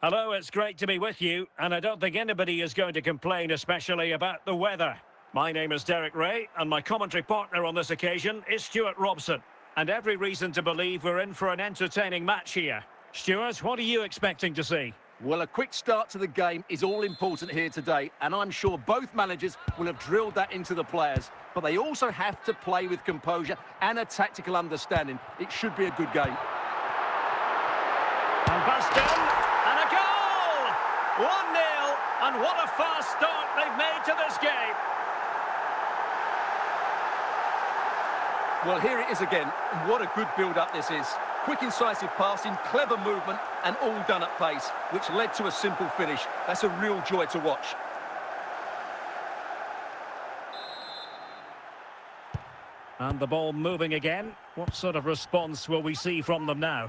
Hello, it's great to be with you, and I don't think anybody is going to complain, especially about the weather. My name is Derek Ray, and my commentary partner on this occasion is Stuart Robson. And every reason to believe we're in for an entertaining match here. Stuart, what are you expecting to see? Well, a quick start to the game is all important here today, and I'm sure both managers will have drilled that into the players. But they also have to play with composure and a tactical understanding. It should be a good game. And Baston, and a goal! 1-0, and what a fast start they've made to this game. Well, here it is again. What a good build-up this is. Quick, incisive passing, clever movement, and all done at pace, which led to a simple finish. That's a real joy to watch. And the ball moving again. What sort of response will we see from them now?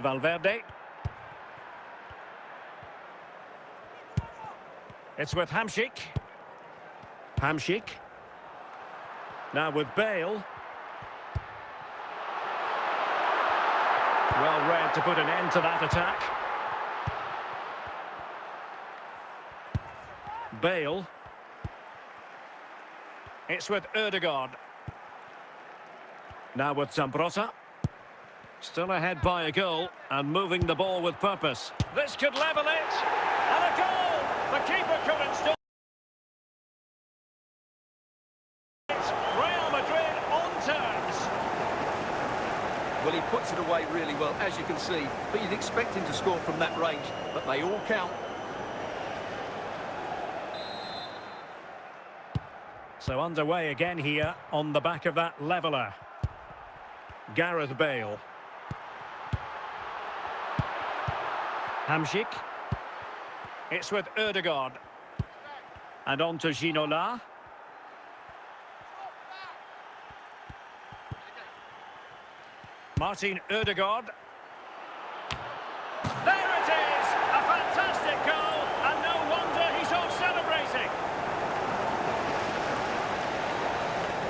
Valverde. It's with Hamšík. Hamšík. Now with Bale. Well read to put an end to that attack. Bale. It's with Ødegaard. Now with Sparta. Still ahead by a goal and moving the ball with purpose. This could level it. And a goal! The keeper couldn't stop it. Real Madrid on terms. Well, he puts it away really well, as you can see. But you'd expect him to score from that range. But they all count. So underway again here on the back of that leveller. Gareth Bale. Hamšík. It's with Ødegaard. And on to Ginola. Martin Ødegaard. There it is! A fantastic goal, and no wonder he's off celebrating.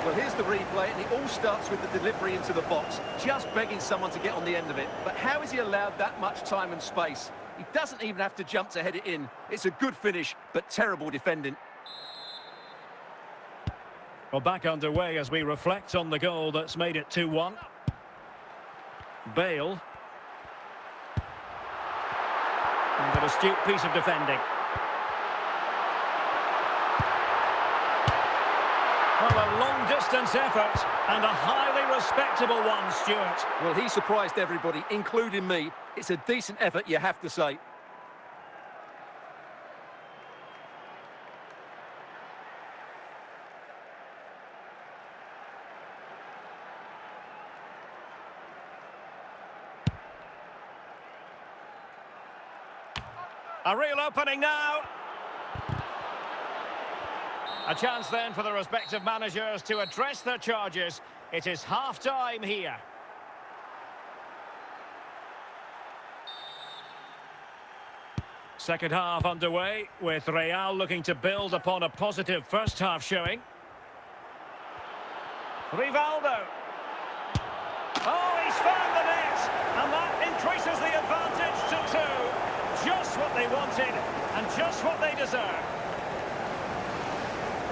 Well, here's the replay, and it all starts with the delivery into the box, just begging someone to get on the end of it. But how is he allowed that much time and space? He doesn't even have to jump to head it in. It's a good finish, but terrible defending. Well, back underway as we reflect on the goal that's made it 2-1. Bale. And an astute piece of defending. Well, a long-distance effort and a highly respectable one, Stuart. Well, he surprised everybody, including me. It's a decent effort, you have to say. A real opening now. A chance then for the respective managers to address their charges. It is half-time here. Second half underway, with Real looking to build upon a positive first half showing. Rivaldo. Oh, he's found the net, and that increases the advantage to 2. Just what they wanted, and just what they deserve.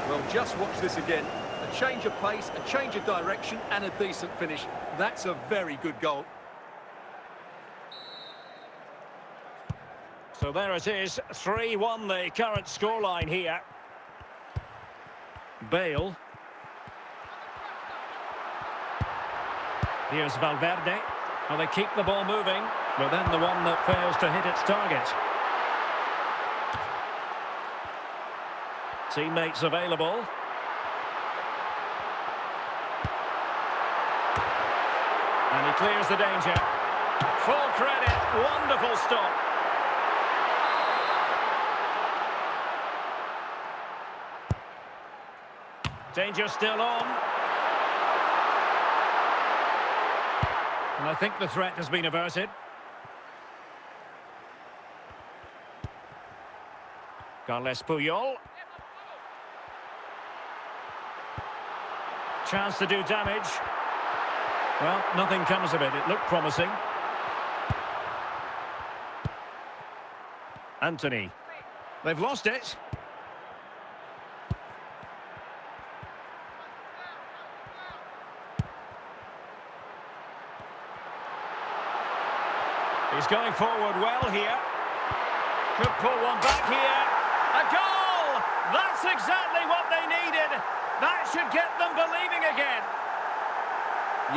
Well, just watch this again. A change of pace, a change of direction, and a decent finish. That's a very good goal. So there it is, 3-1 the current scoreline here. Bale. Here's Valverde. Well, they keep the ball moving, but then the one that fails to hit its target. Teammates available. And he clears the danger. Full credit, wonderful stop. Danger still on. And I think the threat has been averted. Carles Puyol. chance to do damage. Well, nothing comes of it. It looked promising. Anthony. They've lost it. He's going forward well here. Could pull one back here. A goal! That's exactly what they needed. That should get them believing again.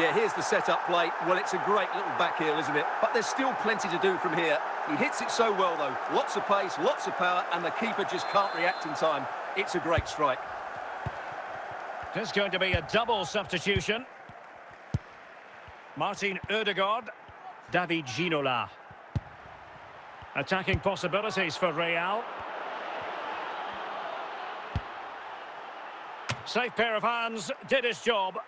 Yeah, here's the set-up play. Well, it's a great little back heel, isn't it? But there's still plenty to do from here. He hits it so well, though. Lots of pace, lots of power, and the keeper just can't react in time. It's a great strike. There's going to be a double substitution. Martin Ødegaard, David Ginola. Attacking possibilities for Real. Safe pair of hands, did his job.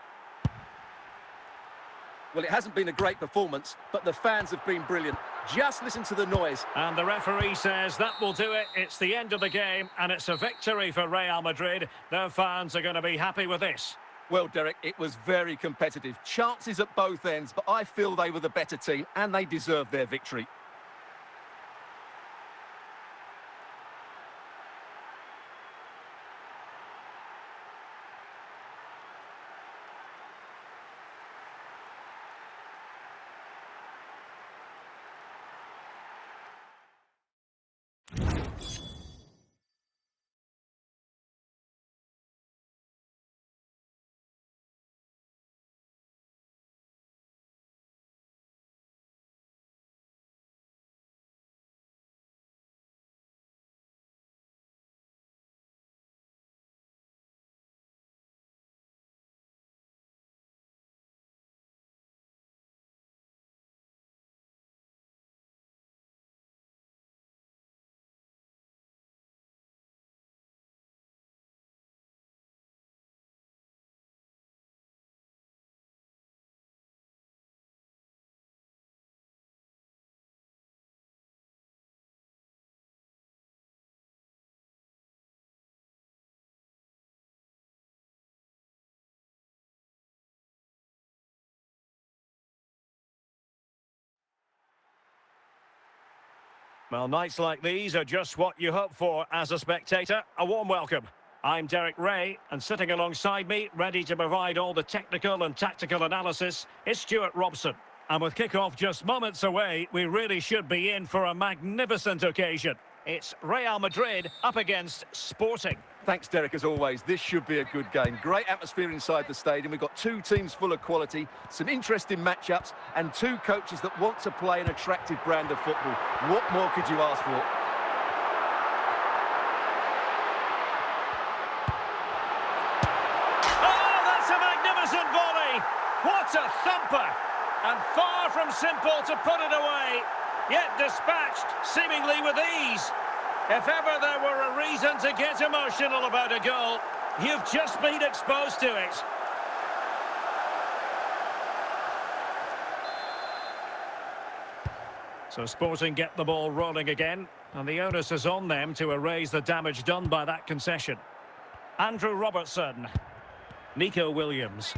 Well, it hasn't been a great performance, but the fans have been brilliant. Just listen to the noise. And the referee says that will do it. It's the end of the game, and it's a victory for Real Madrid. Their fans are going to be happy with this. Well, Derek, it was very competitive. Chances at both ends, but I feel they were the better team, and they deserved their victory. Well, nights like these are just what you hope for as a spectator. A warm welcome. I'm Derek Ray, and sitting alongside me, ready to provide all the technical and tactical analysis, is Stuart Robson. And with kick-off just moments away, we really should be in for a magnificent occasion. It's Real Madrid up against Sporting. Thanks, Derek, as always. This should be a good game. Great atmosphere inside the stadium. We've got two teams full of quality, some interesting matchups, and two coaches that want to play an attractive brand of football. What more could you ask for? Oh, that's a magnificent volley! What a thumper! And far from simple to put it away, yet dispatched seemingly with ease. If ever there were a reason to get emotional about a goal, you've just been exposed to it. So Sporting get the ball rolling again, and the onus is on them to erase the damage done by that concession. Andrew Robertson. Nico Williams.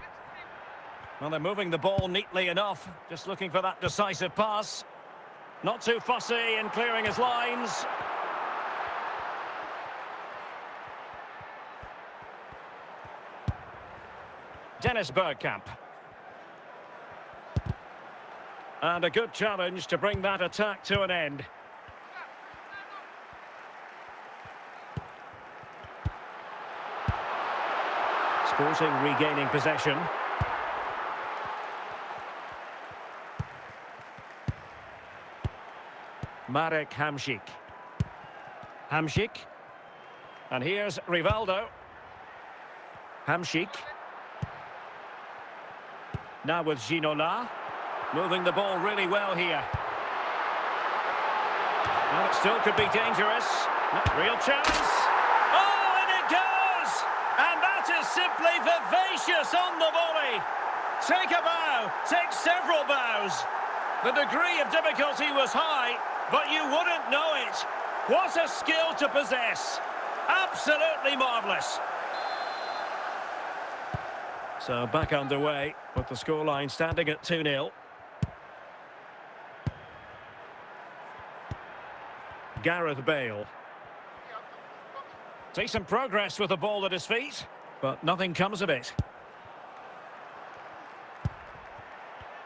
Well, they're moving the ball neatly enough, just looking for that decisive pass. Not too fussy in clearing his lines. Dennis Bergkamp. And a good challenge to bring that attack to an end. Sporting regaining possession. Marek Hamšík. Hamšík. And here's Rivaldo. Hamšík. Now with Ginola. Moving the ball really well here. Well, it still could be dangerous. Real chance. Oh, and it goes! And that is simply vivacious on the volley. Take a bow, take several bows. The degree of difficulty was high, but you wouldn't know it. What a skill to possess. Absolutely marvellous. So back underway with the scoreline standing at 2-0. Gareth Bale. Decent progress with the ball at his feet, but nothing comes of it.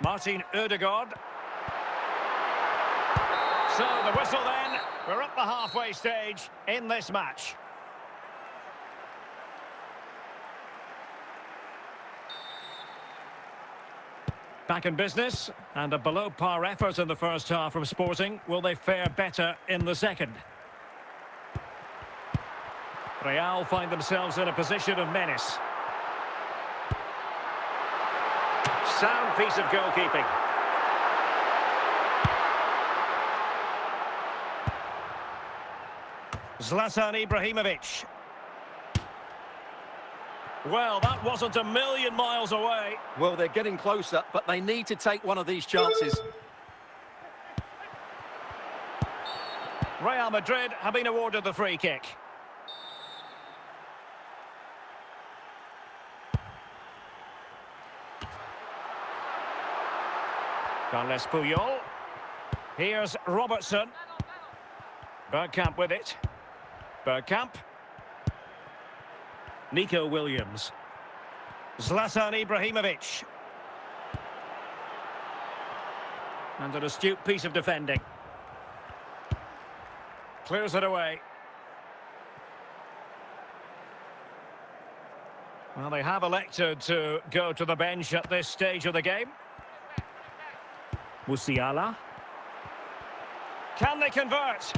Martin Ødegaard. So the whistle then. We're at the halfway stage in this match. Back in business, and a below-par effort in the first half from Sporting. Will they fare better in the second? Real find themselves in a position of menace. Sound piece of goalkeeping. Zlatan Ibrahimovic. Well, that wasn't a million miles away. Well, they're getting closer, but they need to take one of these chances. Real Madrid have been awarded the free kick. Carles Puyol. Here's Robertson. Bergkamp with it. Bergkamp. Nico Williams. Zlatan Ibrahimovic. And an astute piece of defending. Clears it away. Well, they have elected to go to the bench at this stage of the game. Musiala. Can they convert?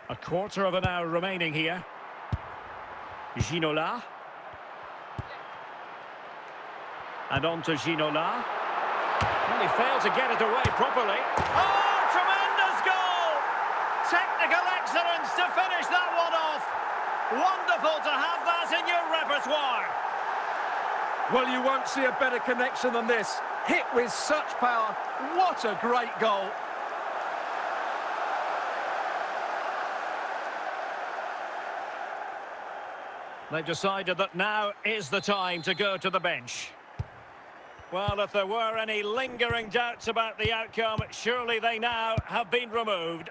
A quarter of an hour remaining here. Ginola. And on to Ginola. Well, he failed to get it away properly. Oh, tremendous goal! Technical excellence to finish that one off. Wonderful to have that in your repertoire. Well, you won't see a better connection than this. Hit with such power. What a great goal. They've decided that now is the time to go to the bench. Well, if there were any lingering doubts about the outcome, surely they now have been removed.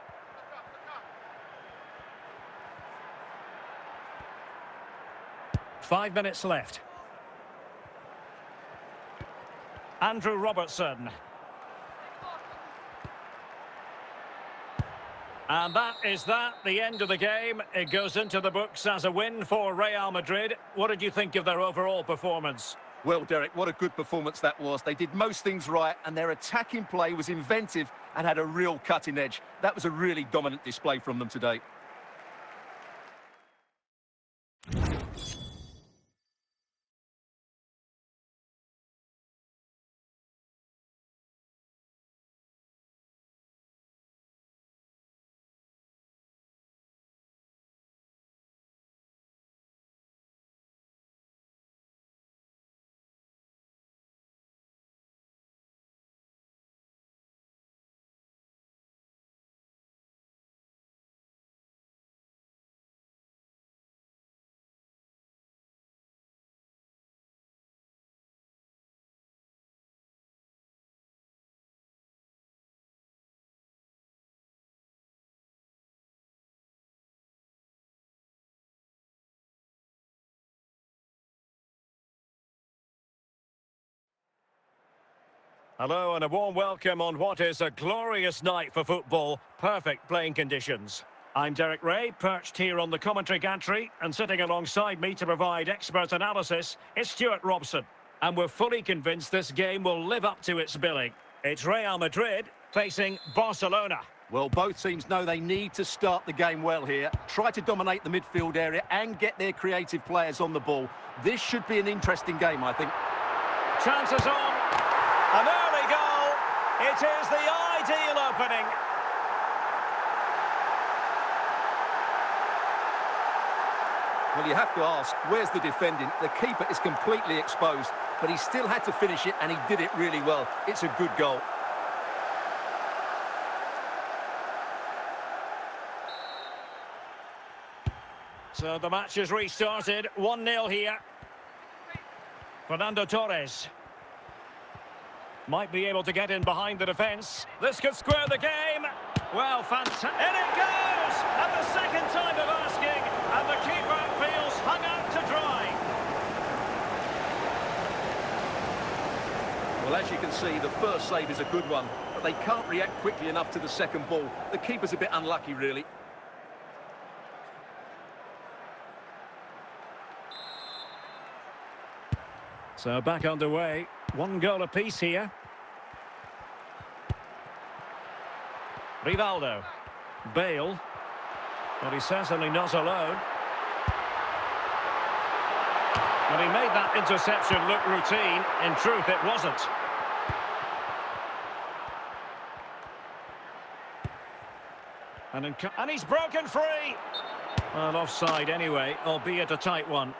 Five minutes left. Andrew Robertson. And that is the end of the game. It goes into the books as a win for Real Madrid. What did you think of their overall performance? Well, Derek, what a good performance that was. They did most things right, and their attacking play was inventive and had a real cutting edge. That was a really dominant display from them today. Hello and a warm welcome on what is a glorious night for football. Perfect playing conditions. I'm Derek Ray, perched here on the commentary gantry, and sitting alongside me to provide expert analysis is Stuart Robson. And we're fully convinced this game will live up to its billing. It's Real Madrid facing Barcelona. Well, both teams know they need to start the game well here, try to dominate the midfield area and get their creative players on the ball. This should be an interesting game, I think. Chances on. An early goal. It is the ideal opening. Well, you have to ask, where's the defending? The keeper is completely exposed, but he still had to finish it, and he did it really well. It's a good goal. So the match is restarted. 1-0 here. Fernando Torres. Might be able to get in behind the defence. This could square the game. Well, fantastic. In it goes! At the second time of asking. And the keeper feels hung out to dry. Well, as you can see, the first save is a good one, but they can't react quickly enough to the second ball. The keeper's a bit unlucky, really. So back underway. 1 goal apiece here. Rivaldo. Bale. But he's certainly not alone. But he made that interception look routine. In truth, it wasn't. And he's broken free. Well, offside anyway, albeit a tight one.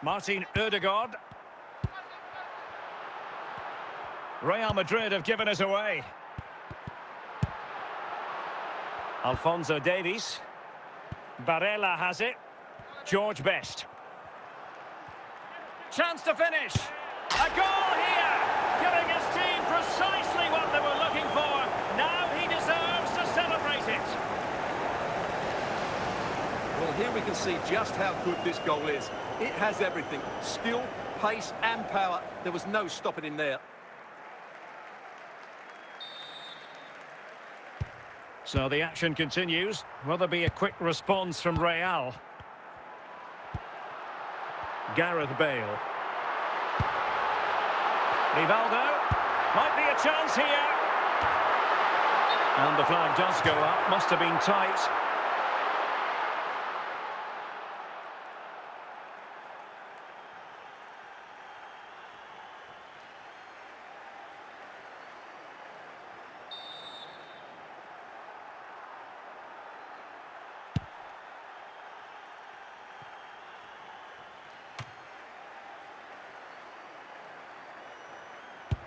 Martin Ødegaard. Real Madrid have given us away. Alphonso Davies. Barella has it. George Best. Chance to finish. A goal here, giving his team precisely what they were looking for. Now he deserves to celebrate it. Well, here we can see just how good this goal is. It has everything. Skill, pace and power. There was no stopping him there. So the action continues. Will there be a quick response from Real? Gareth Bale. Rivaldo. Might be a chance here. And the flag does go up. Must have been tight.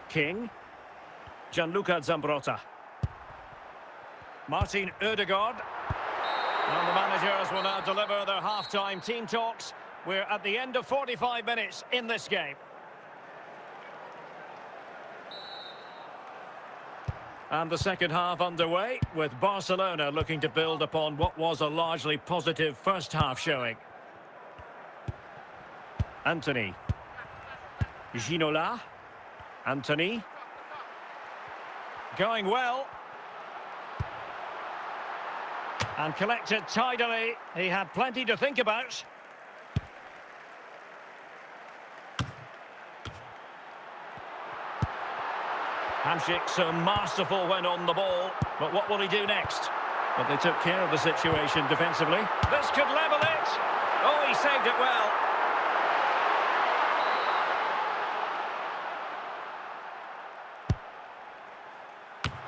King. Gianluca Zambrotta. Martin Ødegaard. And the managers will now deliver their half-time team talks. We're at the end of 45 minutes in this game. And the second half underway, with Barcelona looking to build upon what was a largely positive first half showing. Anthony. Ginola. Anthony. Going well. And collected tidily. He had plenty to think about. Hamšík so masterful when on the ball. But what will he do next? But they took care of the situation defensively. This could level it. Oh, he saved it well.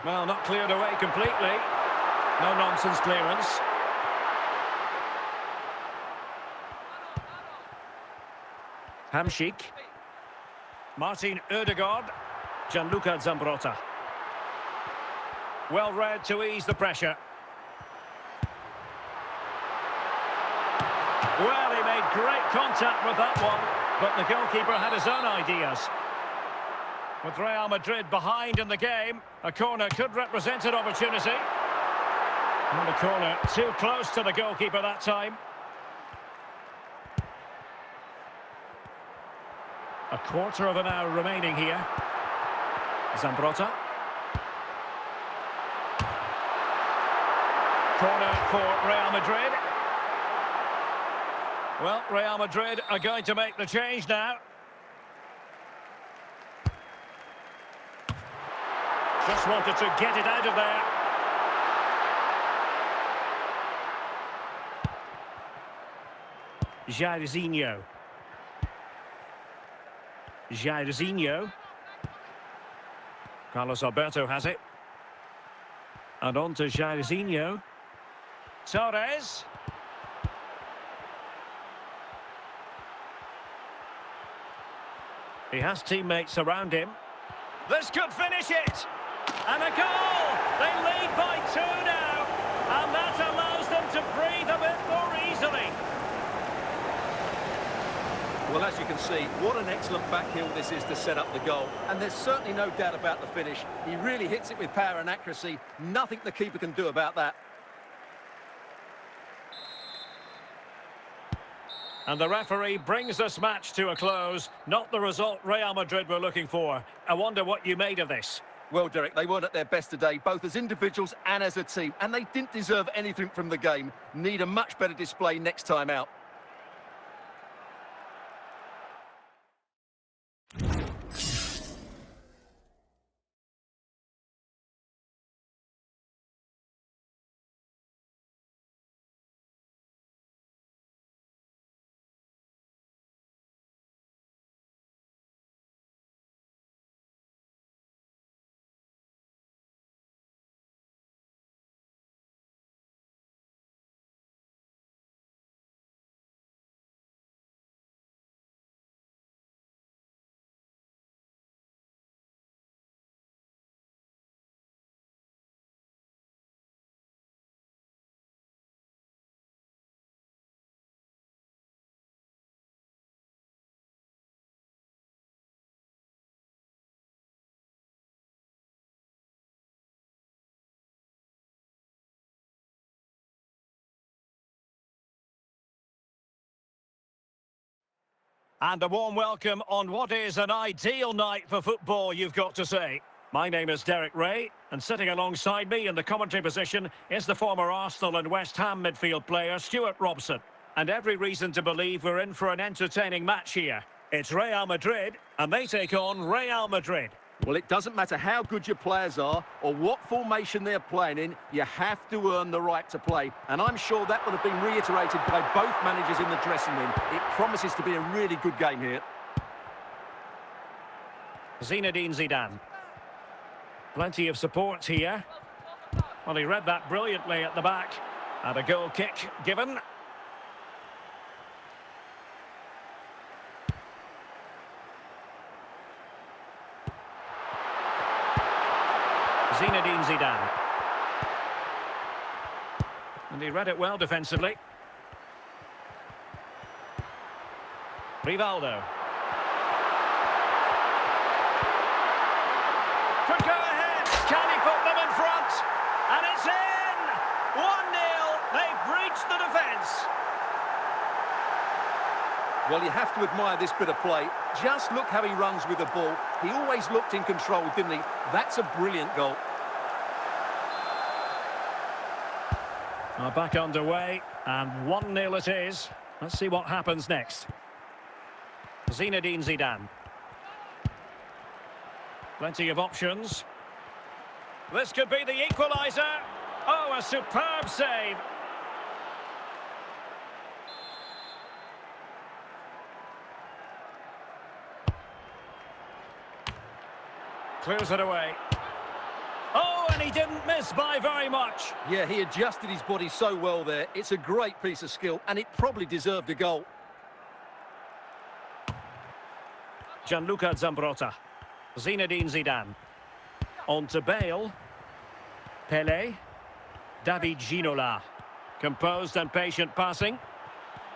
Well, not cleared away completely. No-nonsense clearance. Hamšík. Martin Ødegaard. Gianluca Zambrotta. Well read to ease the pressure. Well, he made great contact with that one, but the goalkeeper had his own ideas. With Real Madrid behind in the game, a corner could represent an opportunity. And the corner too close to the goalkeeper that time. A quarter of an hour remaining here. Zambrotta. Corner for Real Madrid. Well, Real Madrid are going to make the change now. Just wanted to get it out of there. Jairzinho. Jairzinho. Carlos Alberto has it. And on to Jairzinho. Torres. He has teammates around him. This could finish it! And a goal! They lead by 2 now. And that allows them to breathe a bit more easily. Well, as you can see, what an excellent backheel this is to set up the goal. And there's certainly no doubt about the finish. He really hits it with power and accuracy. Nothing the keeper can do about that. And the referee brings this match to a close. Not the result Real Madrid were looking for. I wonder what you made of this. Well, Derek, they weren't at their best today, both as individuals and as a team. And they didn't deserve anything from the game. Need a much better display next time out. And a warm welcome on what is an ideal night for football, you've got to say. My name is Derek Ray, and sitting alongside me in the commentary position is the former Arsenal and West Ham midfield player, Stuart Robson. And every reason to believe we're in for an entertaining match here. It's Real Madrid, and they take on Real Madrid. Well, it doesn't matter how good your players are or what formation they're playing in, you have to earn the right to play. And I'm sure that would have been reiterated by both managers in the dressing room. It promises to be a really good game here. Zinedine Zidane. Plenty of support here. Well, he read that brilliantly at the back. And a goal kick given. Zinedine Zidane. And he read it well defensively. Rivaldo. Could go ahead. Can he put them in front? And it's in! 1-0. They've breached the defence. Well, you have to admire this bit of play. Just look how he runs with the ball. He always looked in control, didn't he? That's a brilliant goal. Back underway, and 1-0 it is. Let's see what happens next. Zinedine Zidane. Plenty of options. This could be the equaliser. Oh, a superb save. Clears it away. Oh, and he didn't miss by very much. Yeah, he adjusted his body so well there. It's a great piece of skill, and it probably deserved a goal. Gianluca Zambrotta. Zinedine Zidane. On to Bale. Pelé. David Ginola. Composed and patient passing.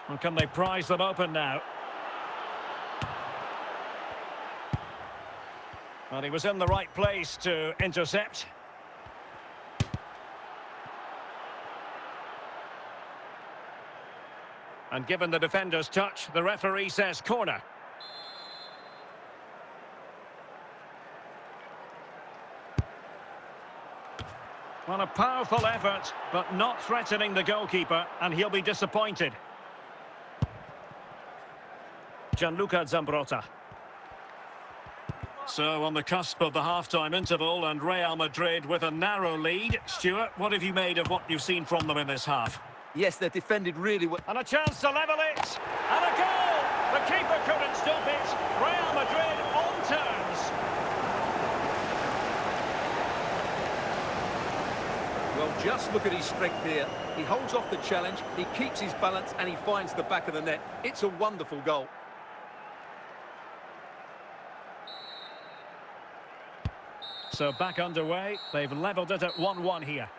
And can they prise them open now? Well, he was in the right place to intercept. And given the defender's touch, the referee says corner. Well, a powerful effort, but not threatening the goalkeeper, and he'll be disappointed. Gianluca Zambrotta. So, on the cusp of the half-time interval, and Real Madrid with a narrow lead. Stuart, what have you made of what you've seen from them in this half? Yes, they're defended really well. And a chance to level it. And a goal! The keeper couldn't stop it. Real Madrid Just look at his strength here. He holds off the challenge, he keeps his balance, and he finds the back of the net. It's a wonderful goal. So back underway. They've levelled it at 1-1 here.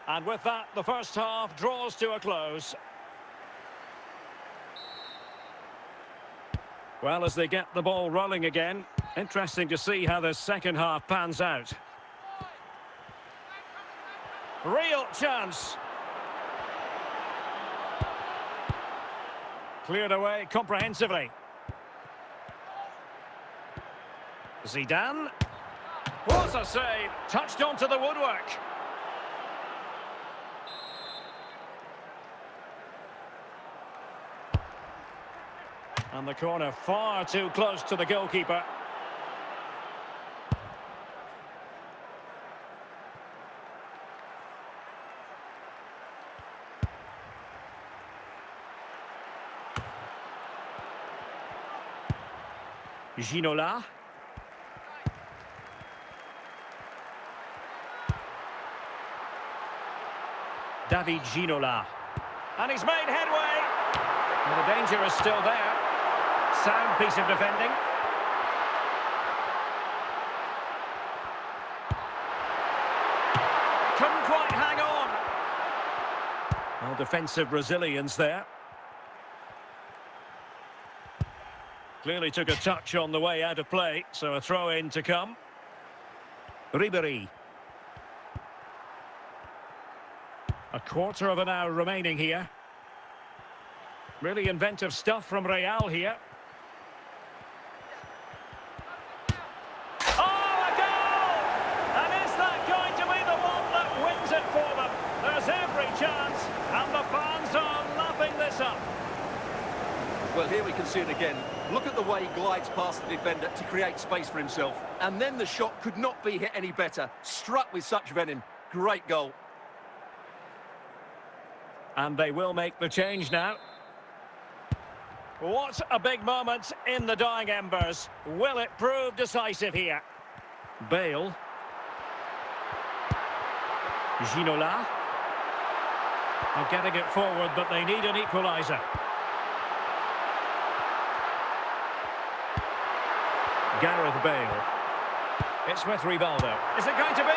And with that, the first half draws to a close. Well, as they get the ball rolling again, interesting to see how the second half pans out. Real chance. Cleared away comprehensively. Zidane. What a save. Touched onto the woodwork. And the corner far too close to the goalkeeper. Ginola. David Ginola. And he's made headway. And the danger is still there. Sound piece of defending. Couldn't quite hang on. Well, defensive resilience there. Clearly took a touch on the way out of play, so a throw-in to come. Ribéry. A quarter of an hour remaining here. Really inventive stuff from Real here. Oh, a goal! And is that going to be the one that wins it for them? There's every chance, and the fans are lapping this up. Well, here we can see it again. Look at the way he glides past the defender to create space for himself. And then the shot could not be hit any better. Struck with such venom. Great goal. And they will make the change now. What a big moment in the dying embers. Will it prove decisive here? Bale. Ginola. Are getting it forward, but they need an equaliser. Gareth Bale. It's with Rivaldo. Is it going to be?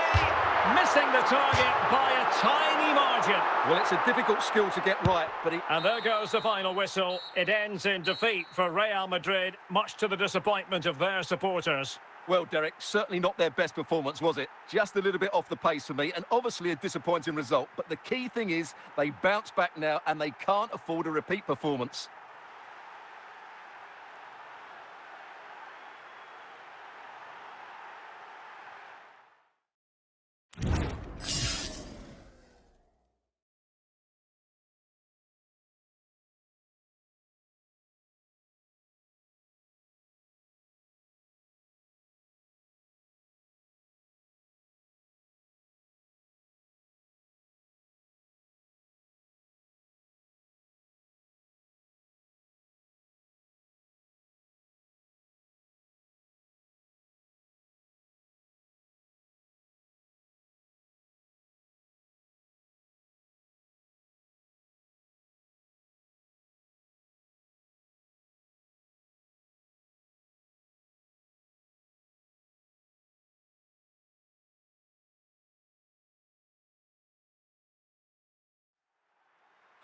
Missing the target by a tiny margin. Well, it's a difficult skill to get right, but he... And there goes the final whistle. It ends in defeat for Real Madrid, much to the disappointment of their supporters. Well, Derek, certainly not their best performance, was it? Just a little bit off the pace for me, and obviously a disappointing result. But the key thing is they bounce back now, and they can't afford a repeat performance.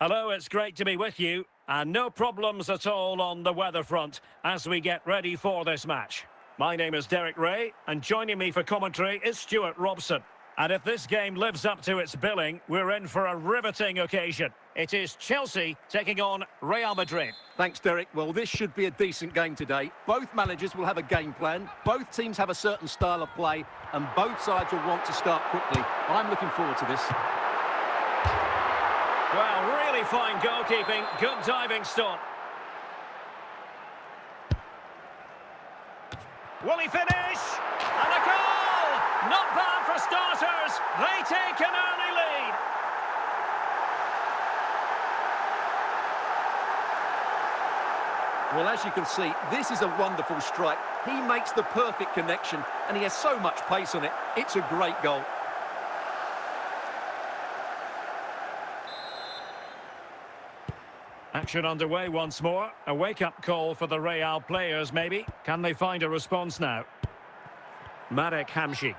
Hello, it's great to be with you, and no problems at all on the weather front as we get ready for this match. My name is Derek Ray, and joining me for commentary is Stuart Robson. And if this game lives up to its billing, we're in for a riveting occasion. It is Chelsea taking on Real Madrid. Thanks, Derek. Well, this should be a decent game today. Both managers will have a game plan, both teams have a certain style of play, and both sides will want to start quickly. I'm looking forward to this. Well, really fine goalkeeping, good diving stop. Will he finish? And a goal! Not bad for starters. They take an early lead. Well, as you can see, this is a wonderful strike. He makes the perfect connection, and he has so much pace on it. It's a great goal. action underway once more. A wake-up call for the Real players, maybe. Can they find a response now? Marek Hamšík.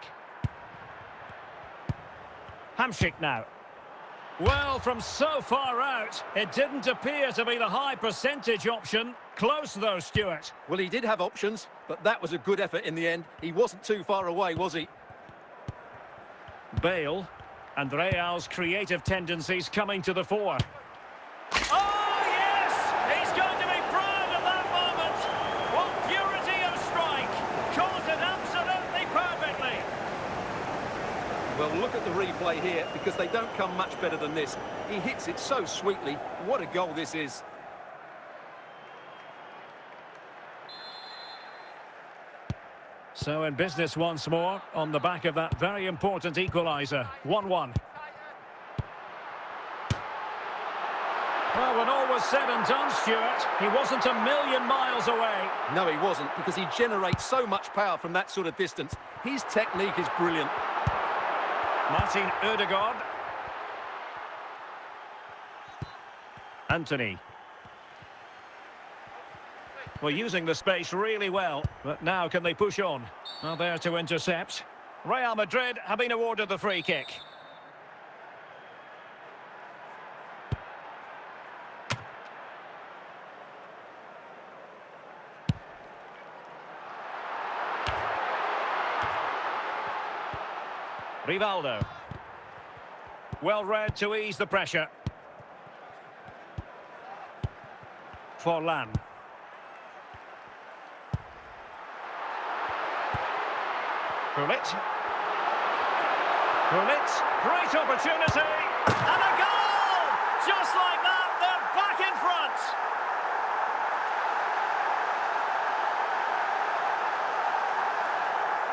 Hamšík now. Well, from so far out, it didn't appear to be the high percentage option. Close though, Stuart. Well, he did have options, but that was a good effort in the end. He wasn't too far away, was he? Bale. And Real's creative tendencies coming to the fore. Oh, yes! He's going to be proud of that moment. What purity of strike. Caught it absolutely perfectly. Well, look at the replay here, because they don't come much better than this. He hits it so sweetly. What a goal this is. So in business once more, on the back of that very important equaliser. 1-1. Well, when all was said and done, Stuart, he wasn't a million miles away. No, he wasn't, because he generates so much power from that sort of distance. His technique is brilliant. Martin Ødegaard. Anthony. Well, using the space really well, but now can they push on? Well, there to intercept. Real Madrid have been awarded the free kick. Rivaldo. Well read to ease the pressure. Forlan. Gullit. Gullit. Great opportunity. And a goal! Just like that, they're back in front.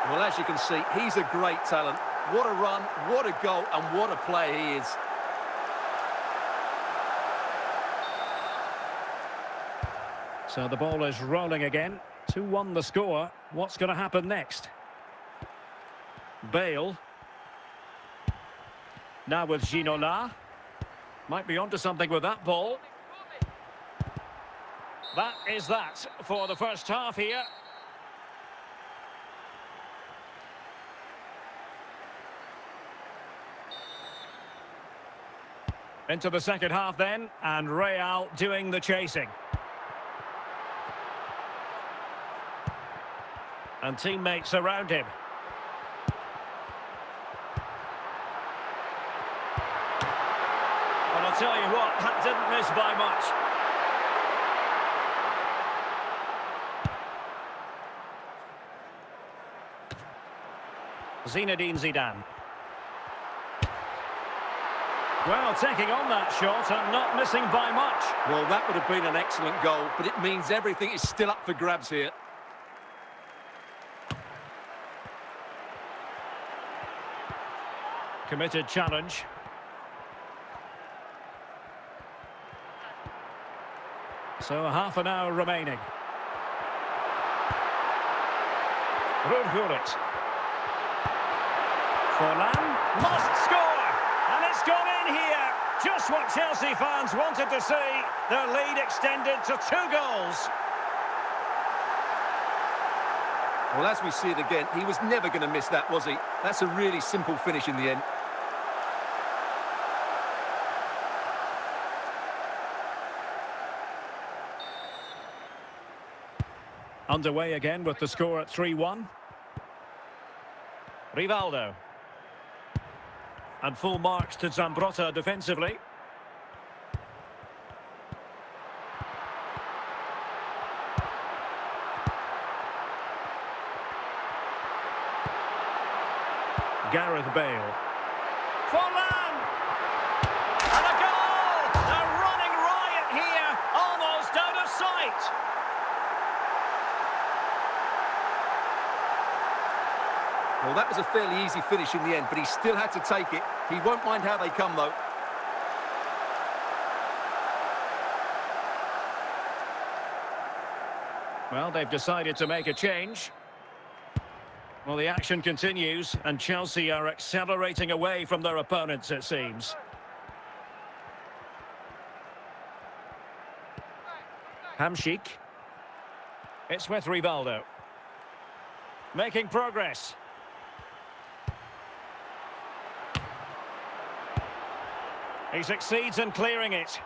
Well, as you can see, he's a great talent. What a run, what a goal, and what a player he is. So the ball is rolling again. 2-1 the score. What's going to happen next? Bale. Now with Ginola. Might be onto something with that ball. That is that for the first half here. Into the second half then, and Real doing the chasing. And teammates around him. Well, I'll tell you what, that didn't miss by much. Zinedine Zidane. Well, taking on that shot and not missing by much. Well, that would have been an excellent goal, but it means everything is still up for grabs here. Committed challenge. So half an hour remaining. Gullit. Forlan must score! And it's gone in here. Just what Chelsea fans wanted to see. Their lead extended to 2 goals. Well, as we see it again, he was never going to miss that, was he? That's a really simple finish in the end. Underway again with the score at 3-1. Rivaldo. And full marks to Zambrotta defensively. Gareth Bale. Forlan! And a goal! A running riot here, almost out of sight. Well, that was a fairly easy finish in the end, but he still had to take it. He won't mind how they come, though. Well, they've decided to make a change. Well, the action continues, and Chelsea are accelerating away from their opponents, it seems. Hamšík. It's with Rivaldo. Making progress. He succeeds in clearing it.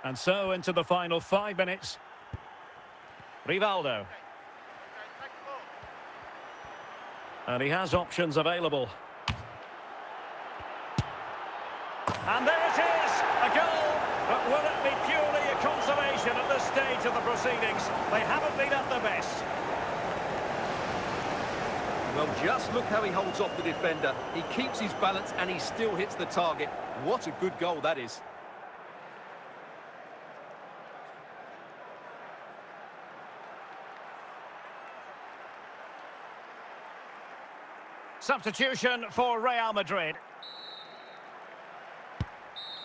And so into the final 5 minutes. Rivaldo. And he has options available. And there it is, a goal. But will it be purely a consolation at this stage of the proceedings? They haven't been at their best. Well, just look how he holds off the defender. He keeps his balance and he still hits the target. What a good goal that is. Substitution for Real Madrid.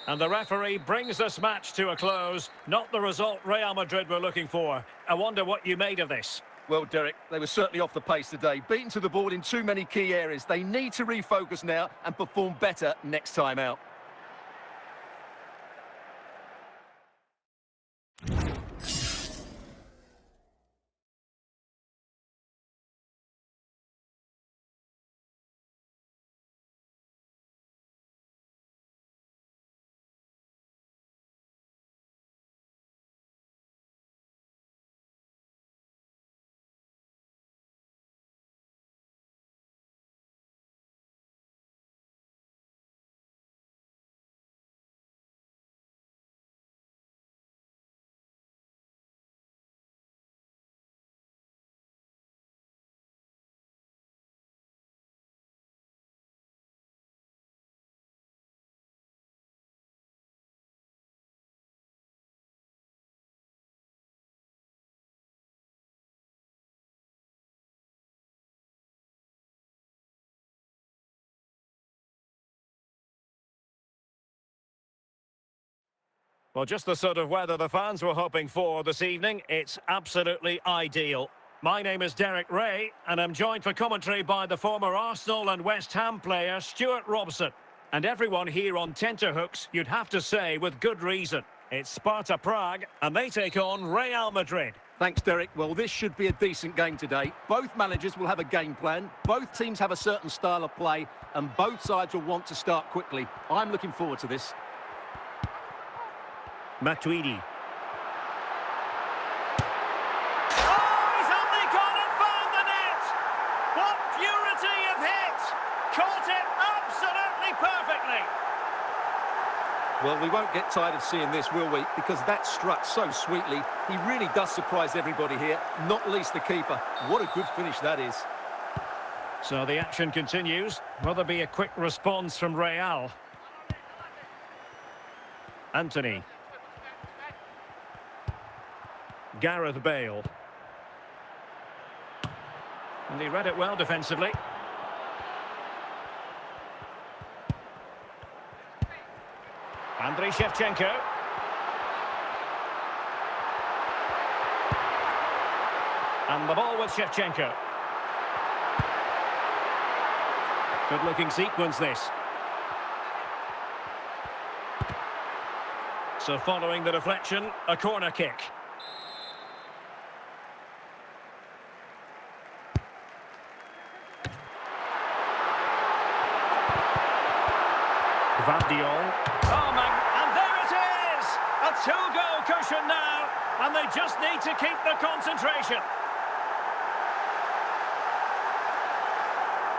And the referee brings this match to a close. Not the result Real Madrid were looking for. I wonder what you made of this. Well, Derek, they were certainly off the pace today. Beaten to the ball in too many key areas. They need to refocus now and perform better next time out. Well, just the sort of weather the fans were hoping for this evening. It's absolutely ideal. My name is Derek Ray, and I'm joined for commentary by the former Arsenal and West Ham player Stuart Robson. And everyone here on tenterhooks, you'd have to say with good reason. It's Sparta Prague, and they take on Real Madrid. Thanks, Derek. Well, this should be a decent game today. Both managers will have a game plan. Both teams have a certain style of play, and both sides will want to start quickly. I'm looking forward to this. Matuidi. Oh, he's only gone and found the net! What purity of hit! Caught it absolutely perfectly! Well, we won't get tired of seeing this, will we? Because that struck so sweetly. He really does surprise everybody here, not least the keeper. What a good finish that is. So the action continues. Will there be a quick response from Real? Anthony. Gareth Bale. And he read it well defensively. Andriy Shevchenko. And the ball with Shevchenko. Good looking sequence this. So following the deflection, a corner kick. Gvardiol. Oh my, and there it is! A two-goal cushion now, and they just need to keep the concentration.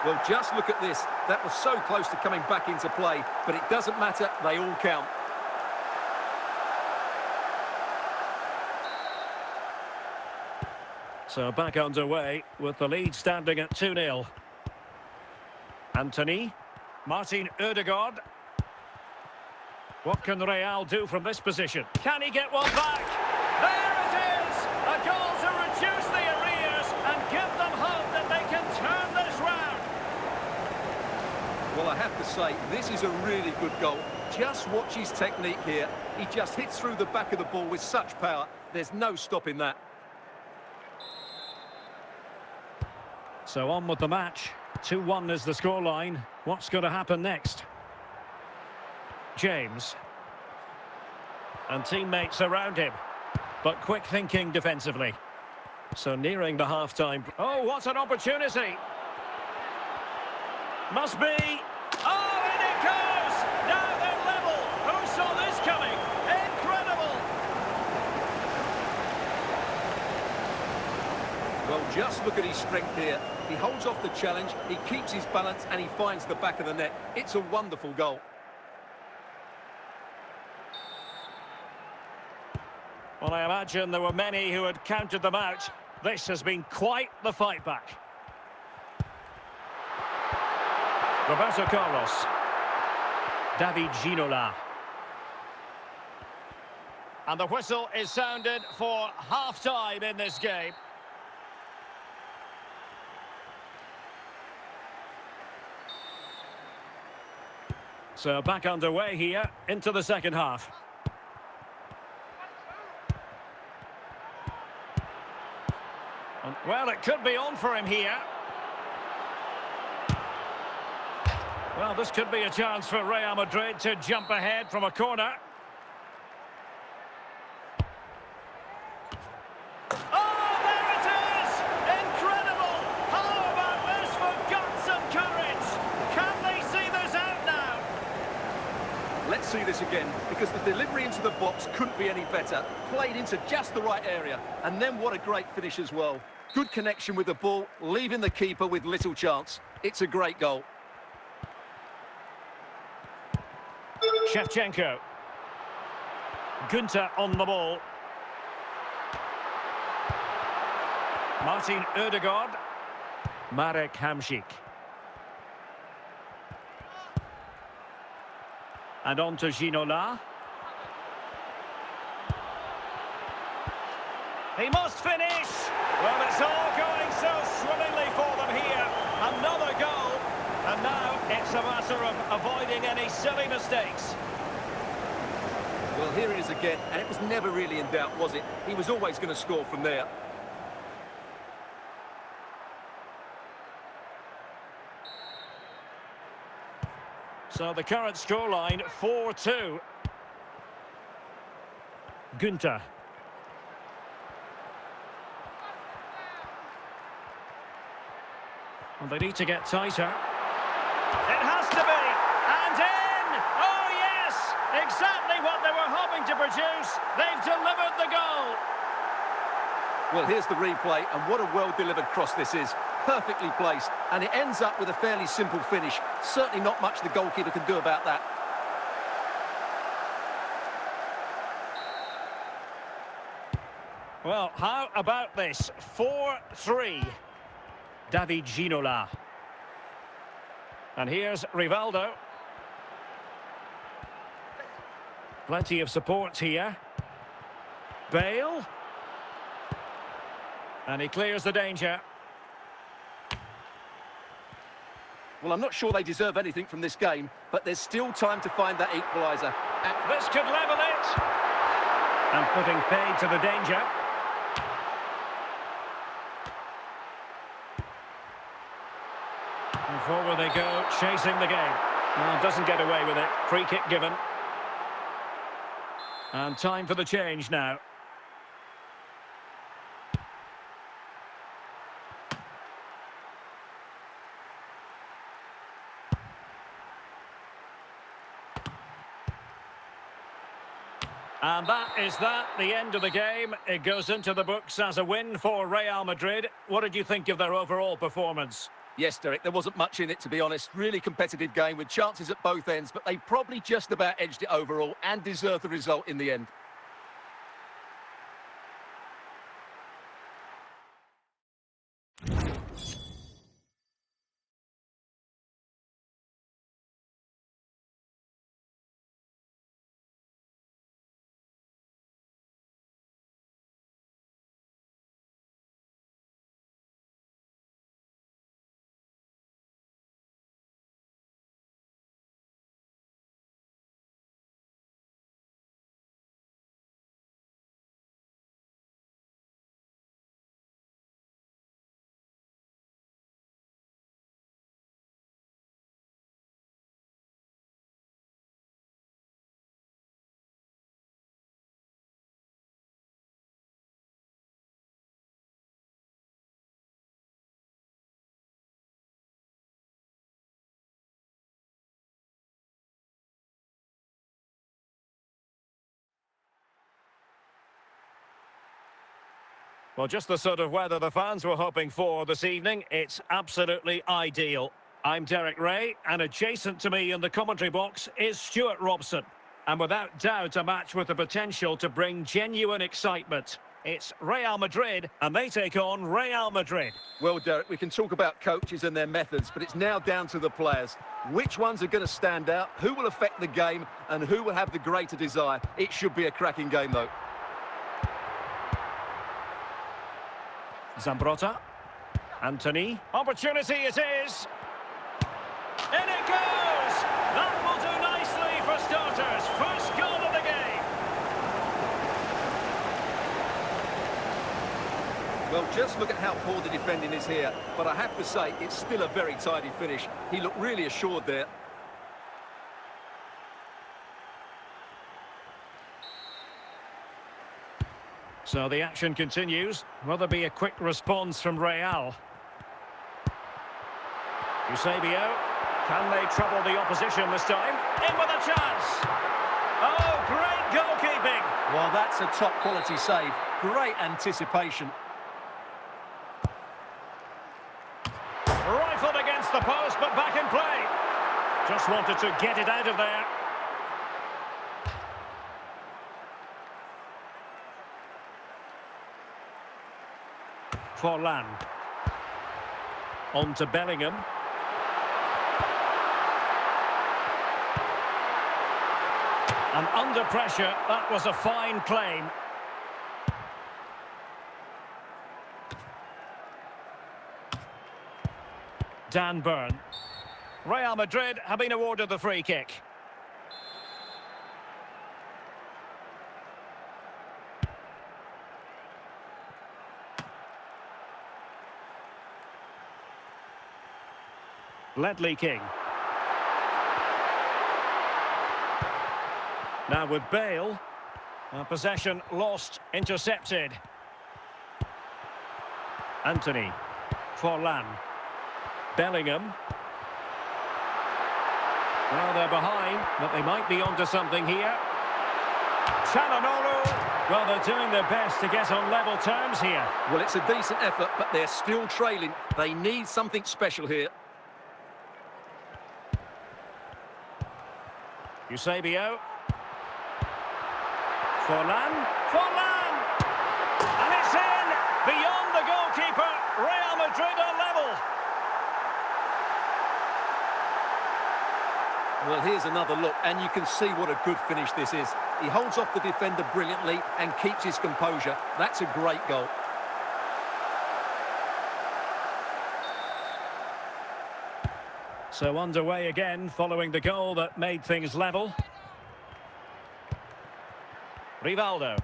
Well, just look at this. That was so close to coming back into play, but it doesn't matter, they all count. So back underway with the lead standing at 2-0. Anthony. Martin Ødegaard. What can Real do from this position? Can he get one back? There it is! A goal to reduce the arrears and give them hope that they can turn this round. Well, I have to say, this is a really good goal. Just watch his technique here. He just hits through the back of the ball with such power. There's no stopping that. So on with the match. 2-1 is the scoreline. What's going to happen next? James. And teammates around him. But quick thinking defensively. So nearing the half-time. Oh, what an opportunity. Must be. Oh, and it goes! Now they're level. Who saw this coming? Incredible! Well, just look at his strength here. He holds off the challenge, he keeps his balance, and he finds the back of the net. It's a wonderful goal. Well, I imagine there were many who had counted them out. This has been quite the fight back. Roberto Carlos. David Ginola. And the whistle is sounded for half-time in this game. So back underway here into the second half. And, well, it could be on for him here. Well, this could be a chance for Real Madrid to jump ahead from a corner. Oh, there it is! Incredible! How about this for guts and courage? Can they see this out now? Let's see this again, because the delivery into the box couldn't be any better. Played into just the right area, and then what a great finish as well. Good connection with the ball, leaving the keeper with little chance. It's a great goal. Shevchenko. Gunter on the ball. Martin Ødegaard. Marek Hamšík. And on to Ginola. He must finish! Well, it's all going so swimmingly for them here. Another goal. And now it's a matter of avoiding any silly mistakes. Well, here it is again, and it was never really in doubt, was it? He was always going to score from there. So the current scoreline, 4-2. Gunter. Well, they need to get tighter. It has to be! And in! Oh, yes! Exactly what they were hoping to produce. They've delivered the goal. Well, here's the replay, and what a well-delivered cross this is. Perfectly placed, and it ends up with a fairly simple finish. Certainly not much the goalkeeper can do about that. Well, how about this? 4-3. David Ginola. And here's Rivaldo. Plenty of support here. Bale. And he clears the danger. Well, I'm not sure they deserve anything from this game, but there's still time to find that equaliser. This could level it. And putting paid to the danger. And forward they go, chasing the game. Well, doesn't get away with it. Free kick given. And time for the change now. And that is the end of the game. It goes into the books as a win for Real Madrid. What did you think of their overall performance? Yes, Derek, there wasn't much in it, to be honest. Really competitive game with chances at both ends, but they probably just about edged it overall and deserved the result in the end. Well, just the sort of weather the fans were hoping for this evening. It's absolutely ideal. I'm Derek Ray, and adjacent to me in the commentary box is Stuart Robson. And without doubt, a match with the potential to bring genuine excitement. It's Real Madrid, and they take on Real Madrid. Well, Derek, we can talk about coaches and their methods, but it's now down to the players. Which ones are going to stand out, who will affect the game, and who will have the greater desire? It should be a cracking game, though. Zambrotta. Anthony. Opportunity it is. In it goes! That will do nicely for starters. First goal of the game. Well, just look at how poor the defending is here. But I have to say, it's still a very tidy finish. He looked really assured there. So the action continues. Will there be a quick response from Real? Eusebio. Can they trouble the opposition this time? In with a chance! Oh, great goalkeeping! Well, that's a top-quality save. Great anticipation. Rifled against the post, but back in play. Just wanted to get it out of there. Forlan. On to Bellingham. And under pressure, that was a fine claim. Dan Burn. Real Madrid have been awarded the free kick. Ledley King. Now with Bale. Possession lost, intercepted. Anthony. Forlan. Bellingham. Well, they're behind, but they might be onto something here. Çalhanoğlu. Well, they're doing their best to get on level terms here. Well, it's a decent effort, but they're still trailing. They need something special here. Eusebio. Forlan. Forlan! And it's in! Beyond the goalkeeper, Real Madrid are level. Well, here's another look, and you can see what a good finish this is. He holds off the defender brilliantly and keeps his composure. That's a great goal. So underway again, following the goal that made things level. Rivaldo.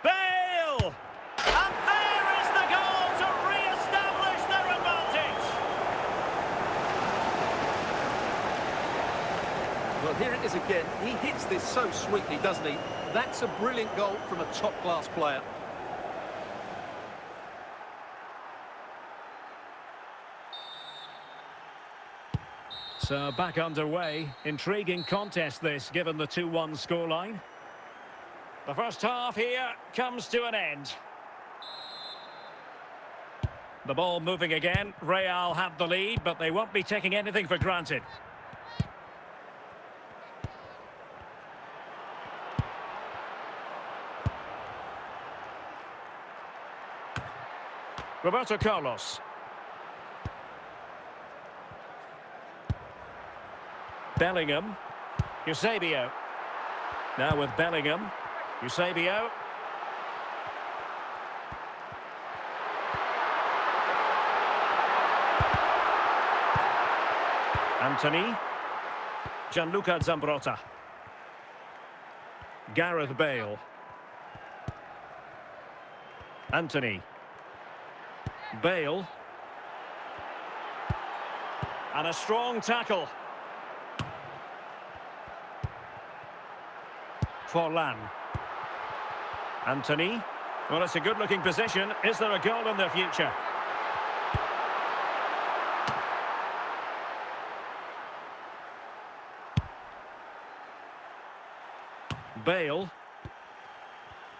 Bale! And there is the goal to re-establish their advantage! Well, here it is again. He hits this so sweetly, doesn't he? That's a brilliant goal from a top-class player. So back underway. Intriguing contest this, given the 2-1 scoreline. The first half here comes to an end. The ball moving again. Real have the lead, but they won't be taking anything for granted. Roberto Carlos. Bellingham. Eusebio. Now with Bellingham. Eusebio. Anthony. Gianluca Zambrotta. Gareth Bale. Anthony. Bale. And a strong tackle. Forlan. Anthony. Well, it's a good-looking position. Is there a goal in their future? Bale.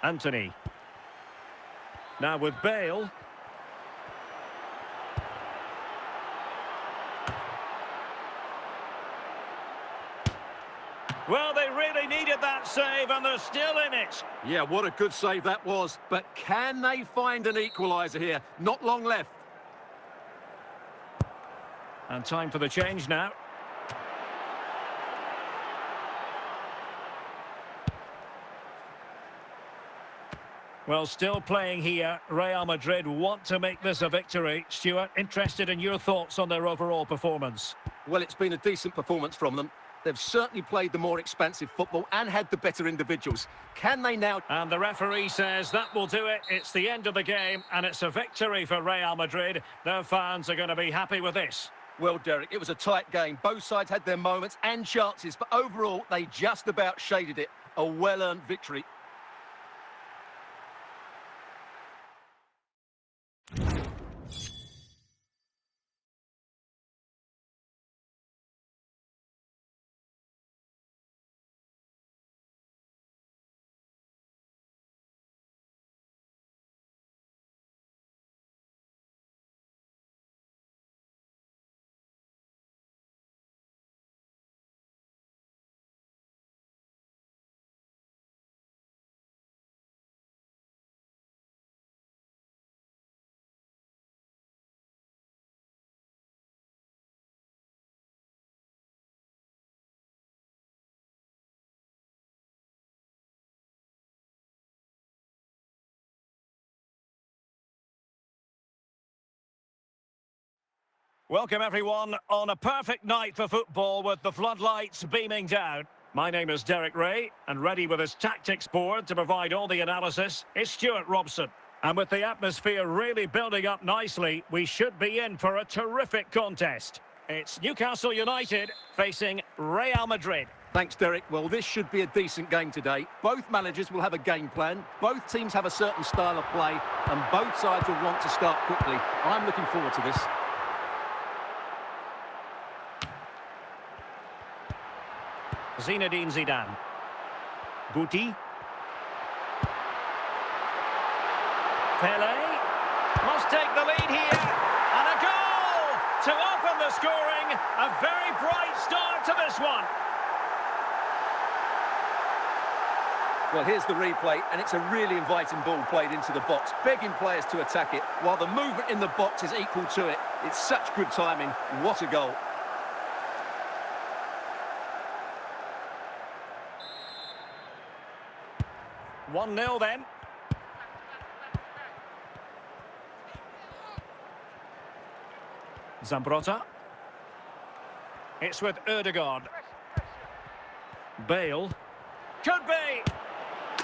Anthony. Now with Bale. Well, they really needed that save, and they're still in it. Yeah, what a good save that was. But can they find an equaliser here? Not long left. And time for the change now. Well, still playing here. Real Madrid want to make this a victory. Stuart, interested in your thoughts on their overall performance? Well, it's been a decent performance from them. They've certainly played the more expansive football and had the better individuals. Can they now... And the referee says that will do it. It's the end of the game, and it's a victory for Real Madrid. Their fans are going to be happy with this. Well, Derek, it was a tight game. Both sides had their moments and chances, but overall, they just about shaded it. A well-earned victory. Welcome everyone on a perfect night for football with the floodlights beaming down. My name is Derek Ray, and ready with his tactics board to provide all the analysis is Stuart Robson. And with the atmosphere really building up nicely, we should be in for a terrific contest. It's Newcastle United facing Real Madrid. Thanks, Derek. Well, this should be a decent game today. Both managers will have a game plan. Both teams have a certain style of play, and both sides will want to start quickly. I'm looking forward to this. Zinedine Zidane. Guti. Pele. Must take the lead here. And a goal to open the scoring. A very bright start to this one. Well, here's the replay, and it's a really inviting ball played into the box, begging players to attack it, while the movement in the box is equal to it. It's such good timing. What a goal. One 0 then. Zambrotta. It's with Ødegaard. Bale. Could be.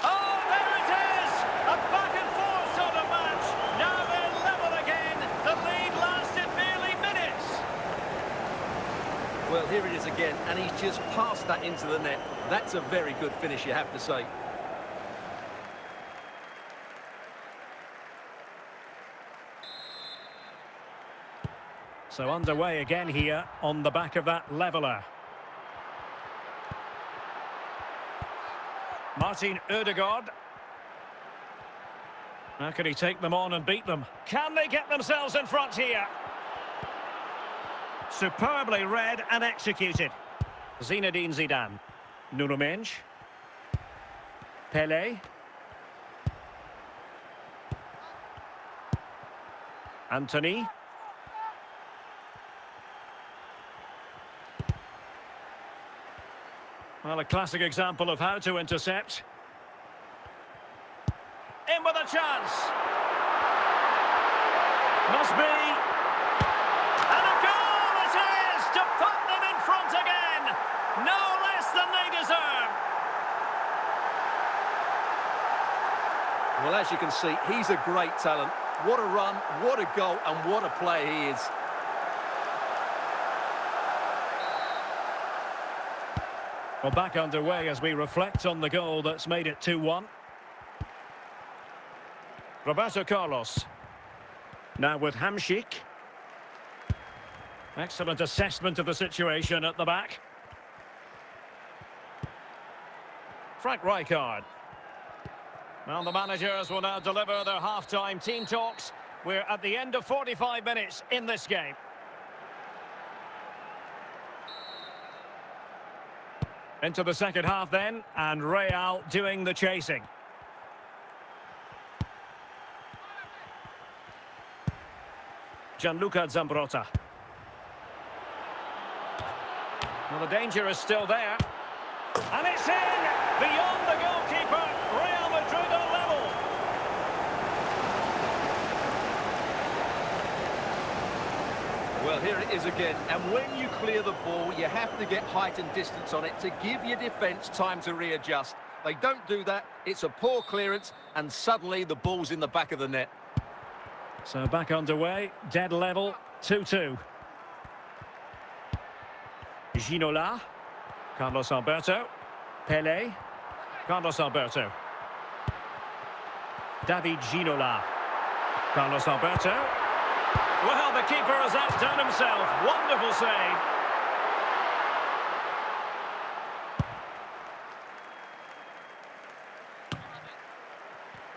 Oh, there it is! A back and forth sort of match. Now they're level again. The lead lasted merely minutes. Well, here it is again, and he's just passed that into the net. That's a very good finish, you have to say. So underway again here on the back of that leveller. Martin Ødegaard. How can he take them on and beat them? Can they get themselves in front here? Superbly read and executed. Zinedine Zidane. Nuno Mendes. Pele. Anthony. Well, a classic example of how to intercept. In with a chance. Must be. And a goal it is to put them in front again. No less than they deserve. Well, as you can see, he's a great talent. What a run, what a goal, and what a play he is. Well, back underway as we reflect on the goal that's made it 2-1. Roberto Carlos. Now with Hamšík. Excellent assessment of the situation at the back. Frank Rijkaard. Well, the managers will now deliver their half-time team talks. We're at the end of 45 minutes in this game. Into the second half then, and Real doing the chasing. Gianluca Zambrotta. Well, the danger is still there. And it's in! Beyond the goalkeeper, Real Madrid are level. Well, here it is again, and when you clear the ball, you have to get height and distance on it to give your defence time to readjust. They don't do that, it's a poor clearance, and suddenly the ball's in the back of the net. So back underway, dead level, 2-2. Ginola, Carlos Alberto, Pelé, Carlos Alberto, David Ginola, Carlos Alberto. Well, the keeper has outdone himself. Wonderful save.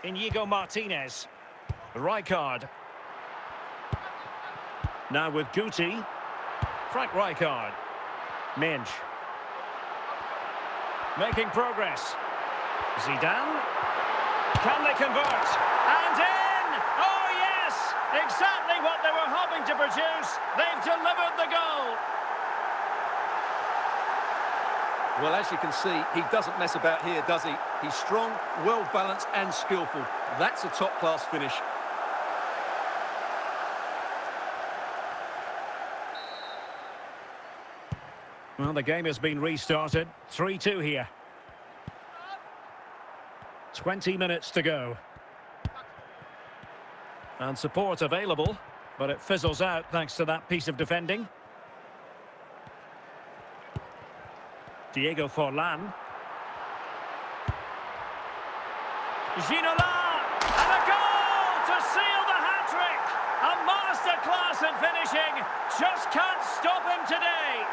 Inigo Martinez. Rijkaard. Now with Guti. Frank Rijkaard. Minge. Making progress. Zidane. Can they convert? And in! Oh, yes! Exactly what they were hoping to produce. They've delivered the goal. Well, as you can see, he doesn't mess about here, does he? He's strong, well-balanced and skillful. That's a top-class finish. Well, the game has been restarted. 3-2 here. 20 minutes to go. And support available, but it fizzles out thanks to that piece of defending. Diego Forlan. Ginola! And a goal to seal the hat-trick! A masterclass in finishing. Just can't stop him today.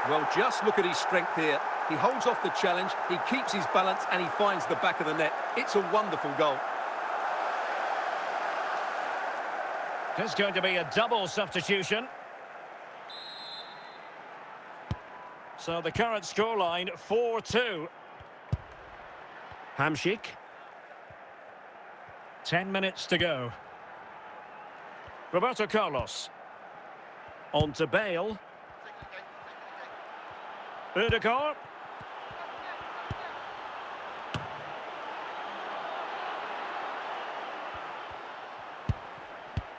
Well, just look at his strength here. He holds off the challenge, he keeps his balance, and he finds the back of the net. It's a wonderful goal. There's going to be a double substitution. So the current scoreline, 4-2. Hamšík. 10 minutes to go. Roberto Carlos. On to Bale. Ødegaard.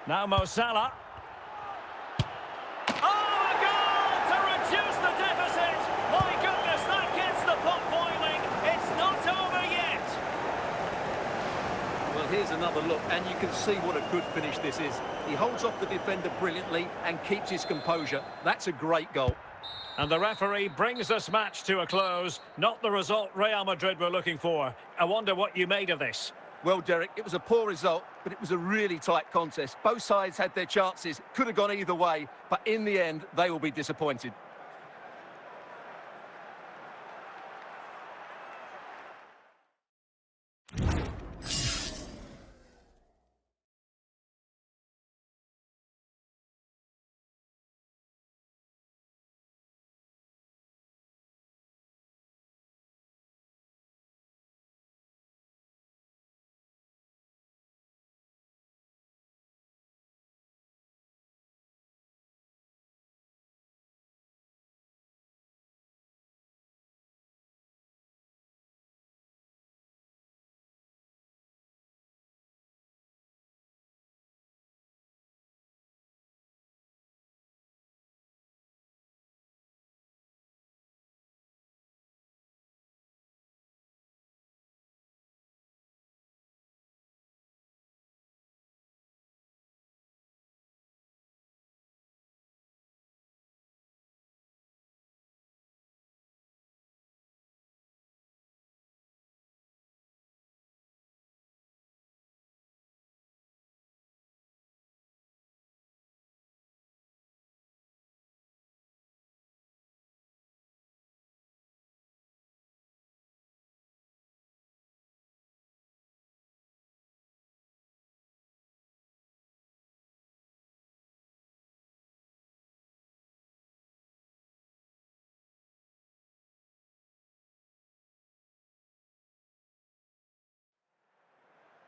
Now Mo Salah. Oh, a goal to reduce the deficit! My goodness, that gets the pot boiling. It's not over yet. Well, here's another look, and you can see what a good finish this is. He holds off the defender brilliantly and keeps his composure. That's a great goal. And the referee brings this match to a close. Not the result Real Madrid were looking for. I wonder what you made of this. Well, Derek, it was a poor result, but it was a really tight contest. Both sides had their chances, could have gone either way, but in the end, they will be disappointed.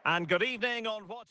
And good evening on what...